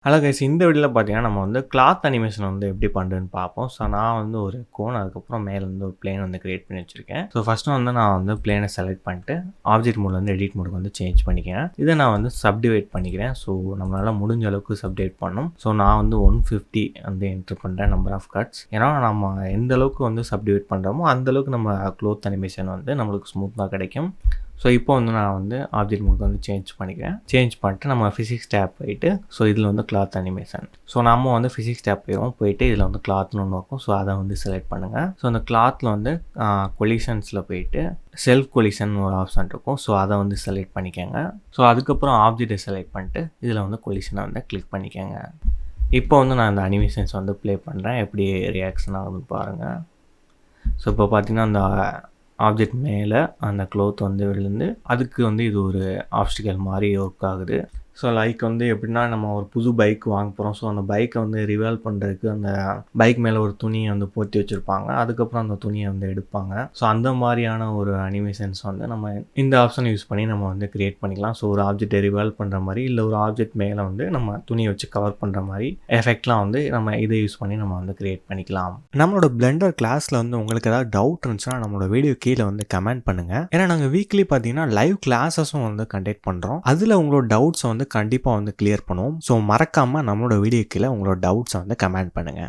Hello guys, இந்த வீடியோவில் பார்த்தீங்கன்னா நம்ம வந்து கிளாத் அனிமேஷன் வந்து எப்படி பண்ணுறதுன்னு பார்ப்போம். ஸோ நான் வந்து ஒரு கோன், அதுக்கப்புறம் மேலே வந்து ஒரு பிளேன் வந்து கிரியேட் பண்ணி வச்சுருக்கேன். ஸோ ஃபஸ்ட்டு வந்து நான் வந்து பிளேனை செலக்ட் பண்ணிட்டு ஆப்ஜெக்ட் மோடில் வந்து எடிட் மோடுக்கு வந்து சேஞ்ச் பண்ணிக்கிறேன். இதை நான் வந்து சப்டிவைட் பண்ணிக்கிறேன். ஸோ நம்மளால் முடிஞ்ச அளவுக்கு சப்டிவைட் பண்ணணும். ஸோ நான் வந்து 150 வந்து என்ட்ரு பண்ணுறேன் நம்பர் ஆஃப் கட்ஸ். ஏன்னா நம்ம எந்த அளவுக்கு வந்து சப்டிவைட் பண்ணுறோமோ அந்தளவுக்கு நம்ம க்ளோத் அனிமேஷன் வந்து நம்மளுக்கு ஸ்மூத்தாக கிடைக்கும். ஸோ இப்போ வந்து நான் வந்து ஆப்ஜெக்ட் மோடுக்கு வந்து சேஞ்ச் பண்ணிக்கிறேன். சேஞ்ச் பண்ணிட்டு நம்ம ஃபிசிக்ஸ் டேப் போயிட்டு ஸோ இதில் வந்து கிளாத் அனிமேஷன். ஸோ நம்ம வந்து ஃபிசிக்ஸ் டேப் போயிட்டு இதில் வந்து கிளாத்னு ஒன்று இருக்கும். ஸோ அதை வந்து செலக்ட் பண்ணுங்கள். ஸோ அந்த கிளாத்தில் வந்து கொலிஷன்ஸில் போயிட்டு செல்ஃப் கொலிஷன் ஒரு ஆப்ஷன் இருக்கும். ஸோ அதை வந்து செலக்ட் பண்ணிக்கோங்க. ஸோ அதுக்கப்புறம் ஆப்ஜெக்டை செலக்ட் பண்ணிட்டு இதில் வந்து கொலிஷனை வந்து கிளிக் பண்ணிக்கோங்க. இப்போ வந்து நான் அந்த அனிமேஷன்ஸ் வந்து ப்ளே பண்ணுறேன். எப்படி ரியாக்ஷன் ஆகுதுன்னு பாருங்கள். ஸோ இப்போ பார்த்தீங்கன்னா அந்த ஆப்ஜெக்ட் மேலே அந்த க்ளோத் வந்து விழுந்து அதுக்கு வந்து இது ஒரு ஆப்ஸ்டிக்கல் மாதிரி ஒர்க் ஆகுது. ஸோ லைக் வந்து எப்படின்னா நம்ம ஒரு புது பைக் வாங்க போகிறோம். ஸோ அந்த பைக்கை வந்து ரிவால்வ் பண்ணுறதுக்கு அந்த பைக் மேலே ஒரு துணியை வந்து போற்றி வச்சுருப்பாங்க. அதுக்கப்புறம் அந்த துணியை வந்து எடுப்பாங்க. ஸோ அந்த மாதிரியான ஒரு அனிமேஷன்ஸ் வந்து நம்ம இந்த ஆப்ஷன் யூஸ் பண்ணி நம்ம வந்து க்ரியேட் பண்ணிக்கலாம். ஸோ ஒரு ஆப்ஜெக்டை ரிவால்வ் பண்ணுற மாதிரி, இல்லை ஒரு ஆப்ஜெக்ட் மேலே வந்து நம்ம துணியை வச்சு கவர் பண்ணுற மாதிரி எஃபெக்ட்லாம் வந்து நம்ம இதை யூஸ் பண்ணி நம்ம வந்து க்ரியேட் பண்ணிக்கலாம். நம்மளோட பிளெண்டர் கிளாஸில் வந்து உங்களுக்கு ஏதாவது டவுட் இருந்துச்சுன்னா நம்மளோட வீடியோ கீழே வந்து கமெண்ட் பண்ணுங்கள். ஏன்னா நாங்கள் வீக்லி பார்த்தீங்கன்னா லைவ் கிளாஸஸும் வந்து கண்டக்ட் பண்ணுறோம். அதில் உங்களோட டவுட்ஸை வந்து கண்டிப்பாக வந்து கிளியர் பண்ணுவோம். ஸோ மறக்காமல் நம்மளோட வீடியோ கீழே உங்களோட டவுட்ஸை வந்து கமெண்ட் பண்ணுங்கள்.